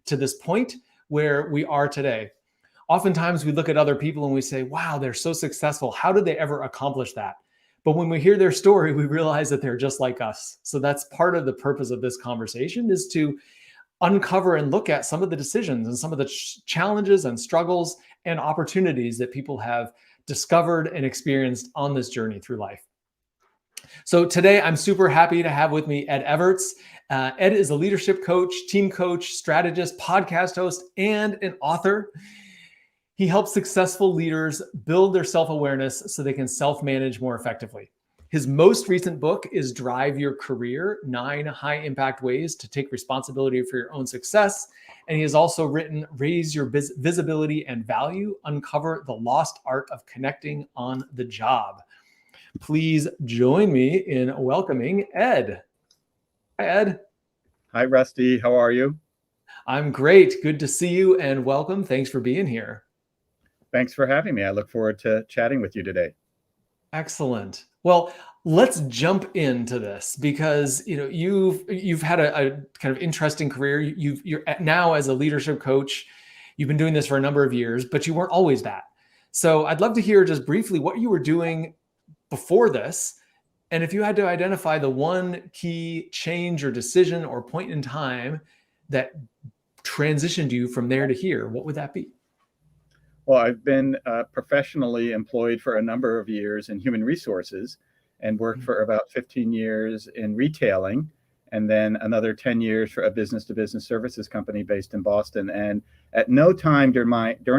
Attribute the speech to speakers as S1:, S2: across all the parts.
S1: to this point where we are today. Oftentimes we look at other people and we say, wow, they're so successful. How did they ever accomplish that? But when we hear their story, we realize that they're just like us. So that's part of the purpose of this conversation, is to uncover and look at some of the decisions and some of the challenges and struggles and opportunities that people have discovered and experienced on this journey through life. So today I'm super happy to have with me Ed Evarts. Ed is a leadership coach, team coach, strategist, podcast host, and an author. He helps successful leaders build their self-awareness so they can self-manage more effectively. His most recent book is Drive Your Career, 9 High-Impact Ways to Take Responsibility for Your Own Success. And he has also written Raise Your Visibility and Value, Uncover the Lost Art of Connecting on the Job. Please join me in welcoming Ed. Hi, Ed.
S2: Hi, Rusty. How are you?
S1: I'm great. Good to see you and welcome. Thanks for being here.
S2: Thanks for having me. I look forward to chatting with you today.
S1: Excellent. Well, let's jump into this because you've had a kind of interesting career. You're now as a leadership coach. You've been doing this for a number of years, but you weren't always that. So I'd love to hear just briefly what you were doing before this, and if you had to identify the one key change or decision or point in time that transitioned you from there to here, what would that be?
S2: Well, I've been professionally employed for a number of years in human resources and worked for about 15 years in retailing, and then another 10 years for a business-to-business services company based in Boston. And at no time during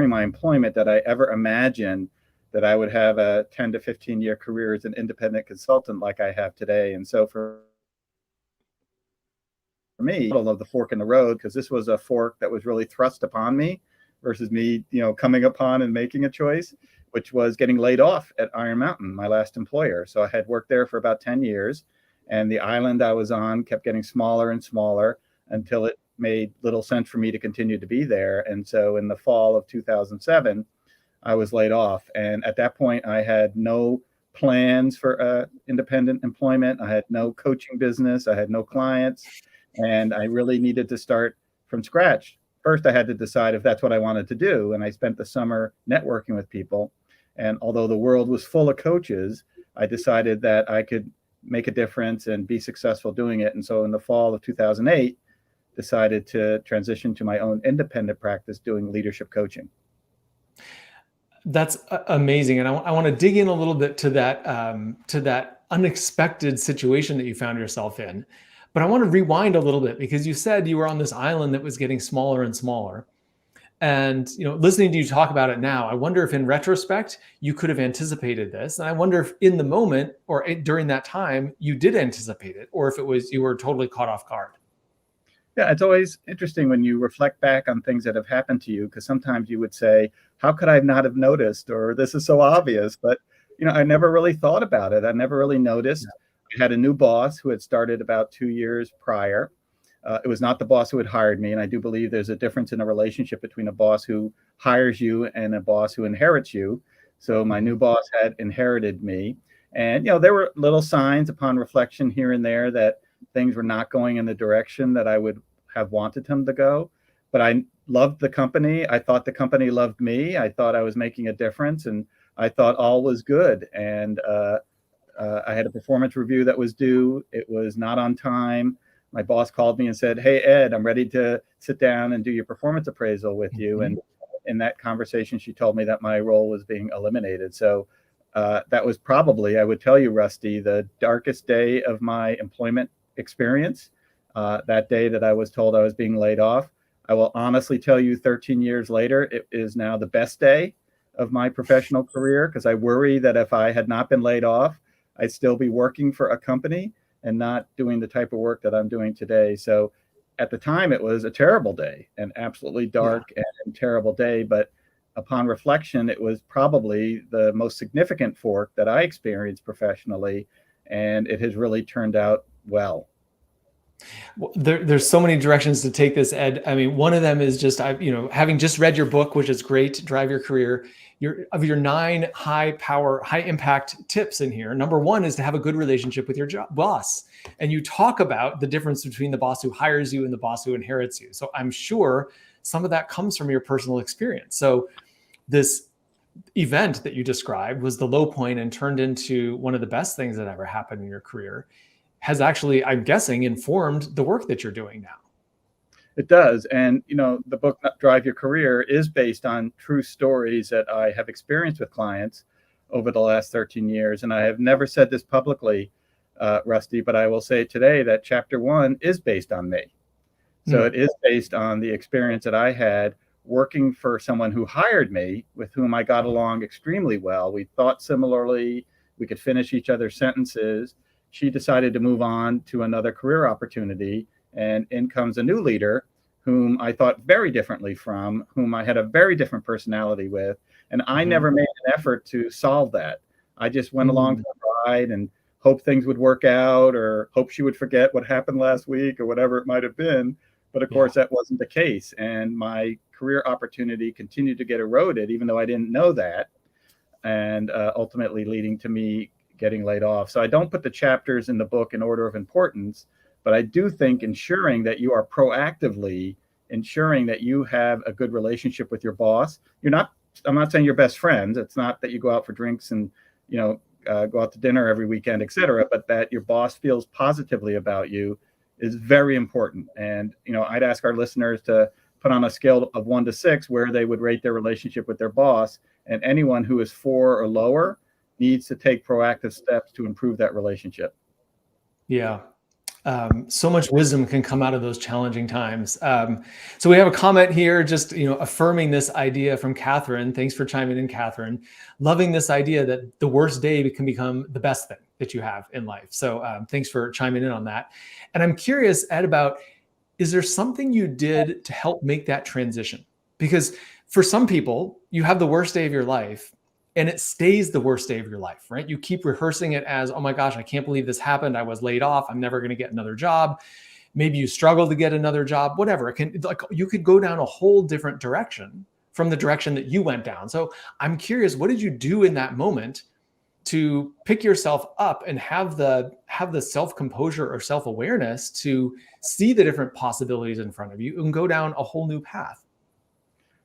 S2: my employment did I ever imagine that I would have a 10 to 15 year career as an independent consultant like I have today. And so for me, I love the fork in the road, because this was a fork that was really thrust upon me versus me, coming upon and making a choice, which was getting laid off at Iron Mountain, my last employer. So I had worked there for about 10 years, and the island I was on kept getting smaller and smaller until it made little sense for me to continue to be there. And so in the fall of 2007, I was laid off. And at that point, I had no plans for independent employment. I had no coaching business. I had no clients. And I really needed to start from scratch. First, I had to decide if that's what I wanted to do. And I spent the summer networking with people. And although the world was full of coaches, I decided that I could make a difference and be successful doing it. And so in the fall of 2008, decided to transition to my own independent practice doing leadership coaching.
S1: That's amazing. And I want to dig in a little bit to that unexpected situation that you found yourself in. But I want to rewind a little bit, because you said you were on this island that was getting smaller and smaller. And listening to you talk about it now, I wonder if in retrospect you could have anticipated this. And I wonder if in the moment or during that time you did anticipate it, or if it was you were totally caught off guard.
S2: Yeah, it's always interesting when you reflect back on things that have happened to you, because sometimes you would say, how could I not have noticed? Or this is so obvious. But, I never really thought about it. I never really noticed. Yeah. I had a new boss who had started about 2 years prior. It was not the boss who had hired me. And I do believe there's a difference in a relationship between a boss who hires you and a boss who inherits you. So my new boss had inherited me. And, there were little signs upon reflection here and there that things were not going in the direction that I would have wanted them to go. But I loved the company. I thought the company loved me. I thought I was making a difference, and I thought all was good. And I had a performance review that was due. It was not on time. My boss called me and said, "Hey, Ed, I'm ready to sit down and do your performance appraisal with you." And in that conversation, she told me that my role was being eliminated. So that was probably, I would tell you, Rusty, the darkest day of my employment experience. That day that I was told I was being laid off. I will honestly tell you, 13 years later, it is now the best day of my professional career, because I worry that if I had not been laid off, I'd still be working for a company and not doing the type of work that I'm doing today. So at the time, it was a terrible day, an absolutely dark and terrible day. But upon reflection, it was probably the most significant fork that I experienced professionally, and it has really turned out well.
S1: Well, there's so many directions to take this, Ed. I mean, one of them is just, having just read your book, which is great, Drive Your Career. Of your 9 high power, high impact tips in here, number one is to have a good relationship with your boss. And you talk about the difference between the boss who hires you and the boss who inherits you. So I'm sure some of that comes from your personal experience. So this event that you described was the low point and turned into one of the best things that ever happened in your career, has actually, I'm guessing, informed the work that you're doing now.
S2: It does. And, the book Drive Your Career is based on true stories that I have experienced with clients over the last 13 years. And I have never said this publicly, Rusty, but I will say today that chapter 1 is based on me. So it is based on the experience that I had working for someone who hired me, with whom I got along extremely well. We thought similarly. We could finish each other's sentences. She decided to move on to another career opportunity. And in comes a new leader whom I thought very differently from, whom I had a very different personality with. And I never made an effort to solve that. I just went along for the ride and hoped things would work out, or hope she would forget what happened last week, or whatever it might have been. But of course, that wasn't the case. And my career opportunity continued to get eroded, even though I didn't know that, and ultimately leading to me getting laid off. So I don't put the chapters in the book in order of importance, but I do think ensuring that you are proactively ensuring that you have a good relationship with your boss. I'm not saying you're best friends. It's not that you go out for drinks and, go out to dinner every weekend, et cetera, but that your boss feels positively about you is very important. And, I'd ask our listeners to put on a scale of 1 to 6 where they would rate their relationship with their boss. And anyone who is 4 or lower needs to take proactive steps to improve that relationship.
S1: Yeah. So much wisdom can come out of those challenging times. So we have a comment here, just affirming this idea from Catherine. Thanks for chiming in, Catherine. Loving this idea that the worst day can become the best thing that you have in life. So thanks for chiming in on that. And I'm curious, Ed, about, is there something you did to help make that transition? Because for some people, you have the worst day of your life, and it stays the worst day of your life, right? You keep rehearsing it as, oh my gosh, I can't believe this happened. I was laid off. I'm never going to get another job. Maybe you struggle to get another job, whatever. You could go down a whole different direction from the direction that you went down. So I'm curious, what did you do in that moment to pick yourself up and have the self-composure or self-awareness to see the different possibilities in front of you and go down a whole new path?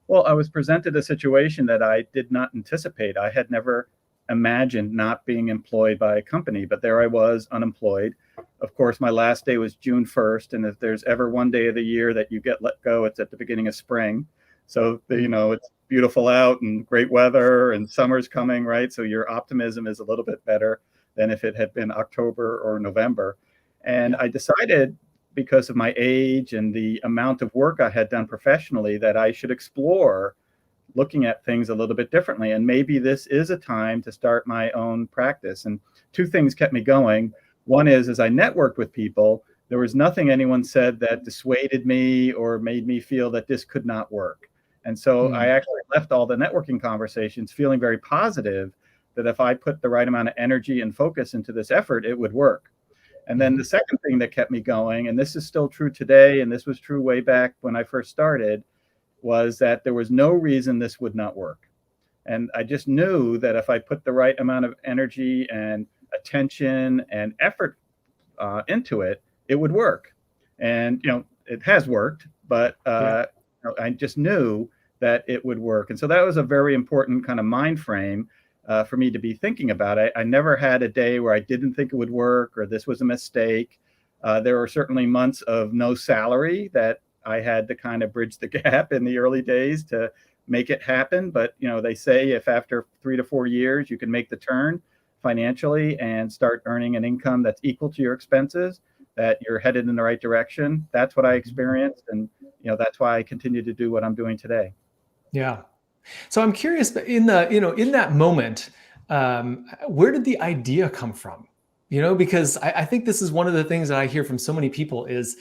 S2: Well, I was presented a situation that I did not anticipate. I had never imagined not being employed by a company, but there I was, unemployed. Of course, my last day was June 1st. And if there's ever one day of the year that you get let go, it's at the beginning of spring. So, it's beautiful out and great weather and summer's coming, right? So your optimism is a little bit better than if it had been October or November. And I decided, because of my age and the amount of work I had done professionally, that I should explore looking at things a little bit differently. And maybe this is a time to start my own practice. And 2 things kept me going. One is, as I networked with people, there was nothing anyone said that dissuaded me or made me feel that this could not work. And so I actually left all the networking conversations feeling very positive that if I put the right amount of energy and focus into this effort, it would work. And then the second thing that kept me going, and this is still true today, and this was true way back when I first started, was that there was no reason this would not work. And I just knew that if I put the right amount of energy and attention and effort into it, it would work. And, it has worked, but I just knew that it would work. And so that was a very important kind of mind frame for me to be thinking about. I never had a day where I didn't think it would work or this was a mistake. There were certainly months of no salary that I had to kind of bridge the gap in the early days to make it happen. But, they say if after 3 to 4 years you can make the turn financially and start earning an income that's equal to your expenses, that you're headed in the right direction. That's what I experienced. And, that's why I continue to do what I'm doing today.
S1: Yeah. So I'm curious, in that moment, where did the idea come from? Because I think this is one of the things that I hear from so many people is,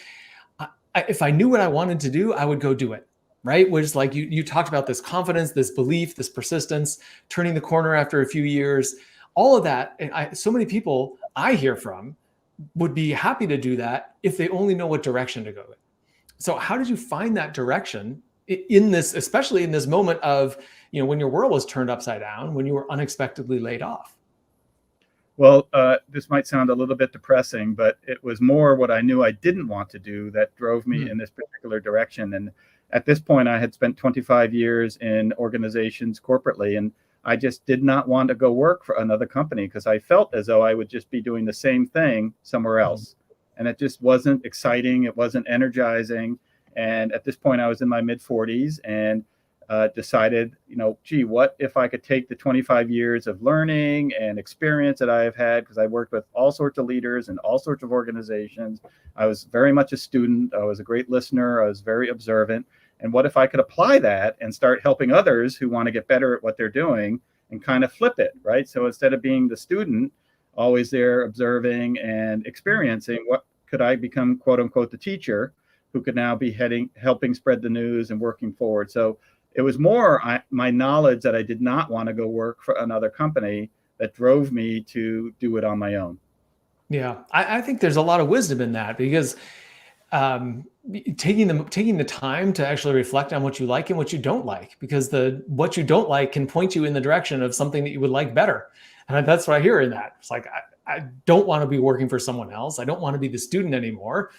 S1: if I knew what I wanted to do, I would go do it. Right? Which, like you talked about, this confidence, this belief, this persistence, turning the corner after a few years, all of that. And so many people I hear from would be happy to do that if they only know what direction to go in. So how did you find that direction in this, especially in this moment of, when your world was turned upside down, when you were unexpectedly laid off?
S2: Well, this might sound a little bit depressing, but it was more what I knew I didn't want to do that drove me
S1: Hmm.
S2: in this particular direction. And at this point, I had spent 25 years in organizations corporately, and I just did not want to go work for another company because I felt as though I would just be doing the same thing somewhere
S1: Hmm.
S2: else. And it just wasn't exciting. It wasn't energizing. And at this point, I was in my mid 40s and decided, gee, what if I could take the 25 years of learning and experience that I have had, because I worked with all sorts of leaders and all sorts of organizations. I was very much a student. I was a great listener. I was very observant. And what if I could apply that and start helping others who want to get better at what they're doing and kind of flip it, right? So instead of being the student, always there observing and experiencing, what could I become, quote unquote, the teacher who could now be helping spread the news and working forward. So it was more my knowledge that I did not want to go work for another company that drove me to do it on my own.
S1: Yeah, I think there's a lot of wisdom in that, because um, taking the time to actually reflect on what you like and what you don't like, because the what you don't like can point you in the direction of something that you would like better. And that's what I hear in that. It's like, I don't want to be working for someone else. I don't want to be the student anymore.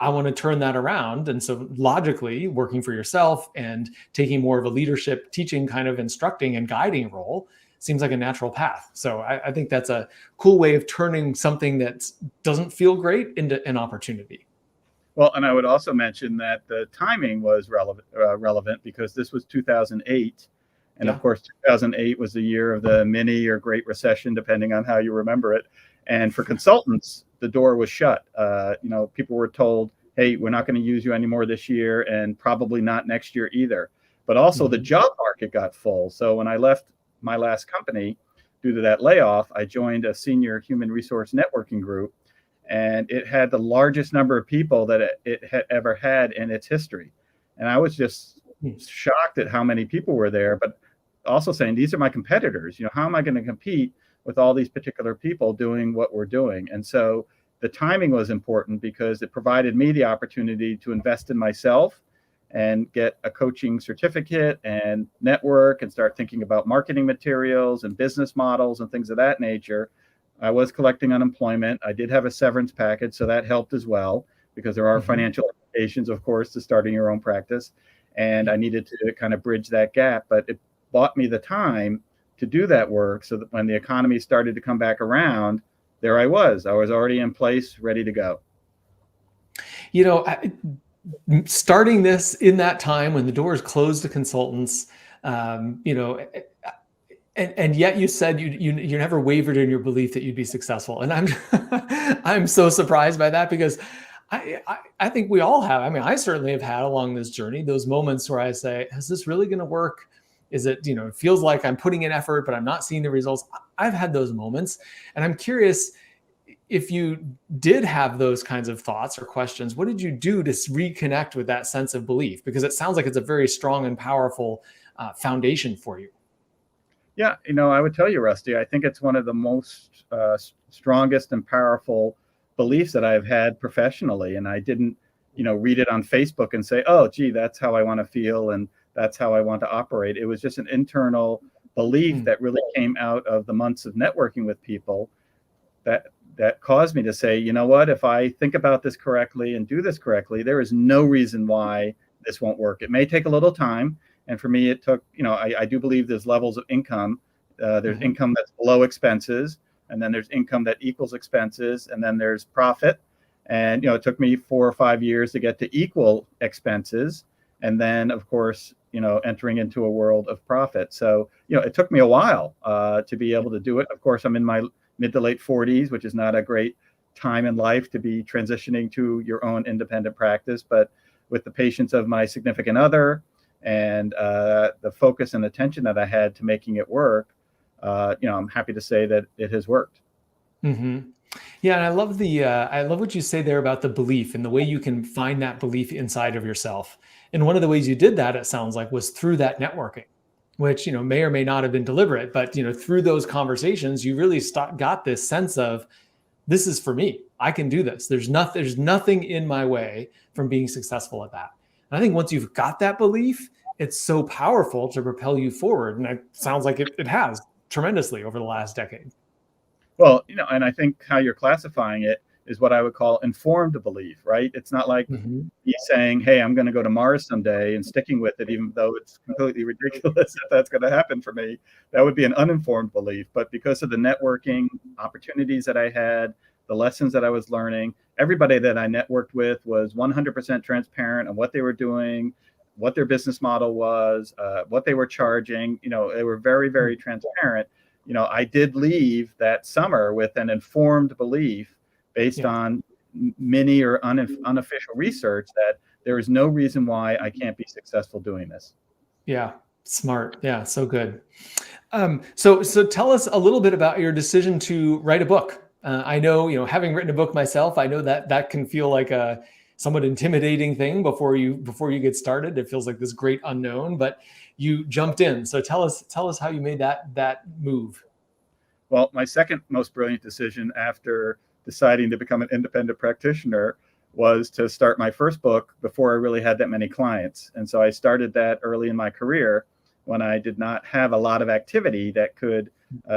S1: I want to turn that around. And so logically, working for yourself and taking more of a leadership, teaching, kind of instructing and guiding role seems like a natural path. So I think that's a cool way of turning something that doesn't feel great into an opportunity.
S2: Well, and I would also mention that the timing was relevant because this was 2008. And of
S1: Yeah.
S2: course, 2008 was the year of the mini or Great Recession, depending on how you remember it. And for consultants, the door was shut. People were told, hey, we're not going to use you anymore this year and probably not next year either. But also the
S1: Mhm.
S2: job market got full. So when I left my last company due to that layoff, I joined a senior human resource networking group, and it had the largest number of people that it had ever had in its history. And I was just
S1: Hmm.
S2: shocked at how many people were there, but also saying, these are my competitors. How am I going to compete with all these particular people doing what we're doing? And so the timing was important because it provided me the opportunity to invest in myself and get a coaching certificate and network and start thinking about marketing materials and business models and things of that nature. I was collecting unemployment. I did have a severance package, so that helped as well, because there are
S1: Mhm.
S2: financial implications, of course, to starting your own practice. And
S1: Yeah.
S2: I needed to kind of bridge that gap, but it bought me the time to do that work so that when the economy started to come back around, there I was. I was already in place, ready to go.
S1: You know, starting this in that time when the doors closed to consultants, um, you know, and yet you said you never wavered in your belief that you'd be successful, and I'm I'm so surprised by that, because I think we all have. I mean, I certainly have had along this journey those moments where I say, is this really going to work? Is it, it feels like I'm putting in effort, but I'm not seeing the results. I've had those moments, and I'm curious, if you did have those kinds of thoughts or questions, what did you do to reconnect with that sense of belief? Because it sounds like it's a very strong and powerful foundation for you.
S2: Yeah, I would tell you, Rusty, I think it's one of the most strongest and powerful beliefs that I've had professionally. And I didn't, read it on Facebook and say, oh, gee, that's how I want to feel and that's how I want to operate. It was just an internal belief
S1: Mm.
S2: that really came out of the months of networking with people that that caused me to say, you know what, if I think about this correctly and do this correctly, there is no reason why this won't work. It may take a little time. And for me, it took, I do believe there's levels of income. There's
S1: Hmm.
S2: income that's below expenses, and then there's income that equals expenses, and then there's profit. And, it took me 4 or 5 years to get to equal expenses. And then, of course, entering into a world of profit. So, it took me a while to be able to do it. Of course, I'm in my mid to late 40s, which is not a great time in life to be transitioning to your own independent practice. But with the patience of my significant other and the focus and attention that I had to making it work, I'm happy to say that it has worked.
S1: Hmm. Yeah, and I love what you say there about the belief and the way you can find that belief inside of yourself. And one of the ways you did that, it sounds like, was through that networking, which may or may not have been deliberate, but through those conversations, you really got this sense of, this is for me. I can do this. There's nothing in my way from being successful at that. And I think once you've got that belief, it's so powerful to propel you forward. And it sounds like it has tremendously over the last decade.
S2: Well, and I think how you're classifying it is what I would call informed belief, right? It's not like
S1: Mm-hmm.
S2: me saying, hey, I'm going to go to Mars someday and sticking with it, even though it's completely ridiculous if that's going to happen for me. That would be an uninformed belief. But because of the networking opportunities that I had, the lessons that I was learning, everybody that I networked with was 100% transparent on what they were doing, what their business model was, what they were charging. They were very, very transparent. I did leave that summer with an informed belief based on many or unofficial research that there is no reason why I can't be successful doing this.
S1: Yeah, smart. Yeah, so good. So tell us a little bit about your decision to write a book. I know, having written a book myself, I know that can feel like a somewhat intimidating thing before you get started. It feels like this great unknown, but you jumped in. So tell us how you made that move.
S2: Well, my second most brilliant decision after deciding to become an independent practitioner was to start my first book before I really had that many clients. And so I started that early in my career when I did not have a lot of activity that could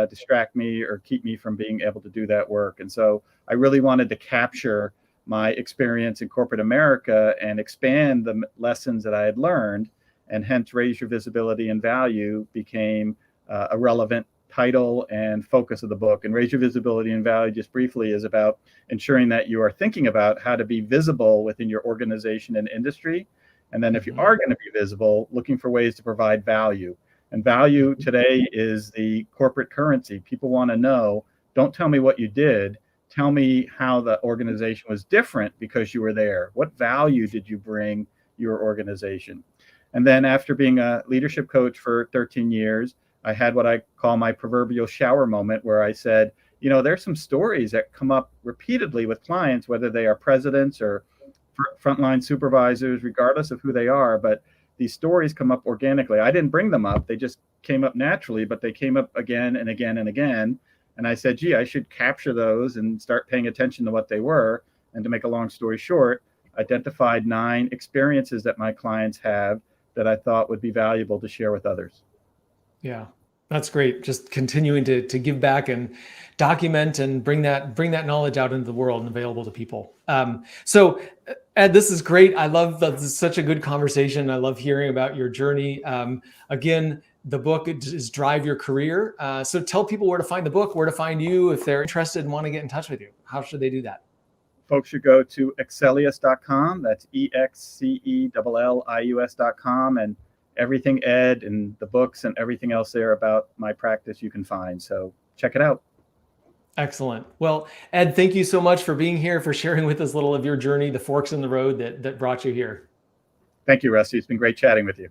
S2: distract me or keep me from being able to do that work. And so I really wanted to capture my experience in corporate America and expand the lessons that I had learned, and hence Raise Your Visibility and Value became a relevant title and focus of the book. And Raise Your Visibility and Value, just briefly, is about ensuring that you are thinking about how to be visible within your organization and industry. And then if you are going to be visible, looking for ways to provide value. And value today is the corporate currency. People want to know, don't tell me what you did, tell me how the organization was different because you were there. What value did you bring your organization? And then after being a leadership coach for 13 years, I had what I call my proverbial shower moment, where I said, there's some stories that come up repeatedly with clients, whether they are presidents or frontline supervisors, regardless of who they are. But these stories come up organically. I didn't bring them up. They just came up naturally, but they came up again and again and again. And I said, gee, I should capture those and start paying attention to what they were. And to make a long story short, identified 9 experiences that my clients have that I thought would be valuable to share with others.
S1: Yeah, that's great. Just continuing to give back and document and bring that knowledge out into the world and available to people. So Ed, this is great. I love that. This is such a good conversation. I love hearing about your journey. Again, the book is Drive Your Career. So tell people where to find the book, where to find you if they're interested and want to get in touch with you. How should they do that?
S2: Folks should go to Excellius.com. That's EXCELLIUS.com. And everything Ed and the books and everything else there about my practice you can find. So check it out.
S1: Excellent. Well, Ed, thank you so much for being here, for sharing with us a little of your journey, the forks in the road that brought you here.
S2: Thank you, Rusty. It's been great chatting with you.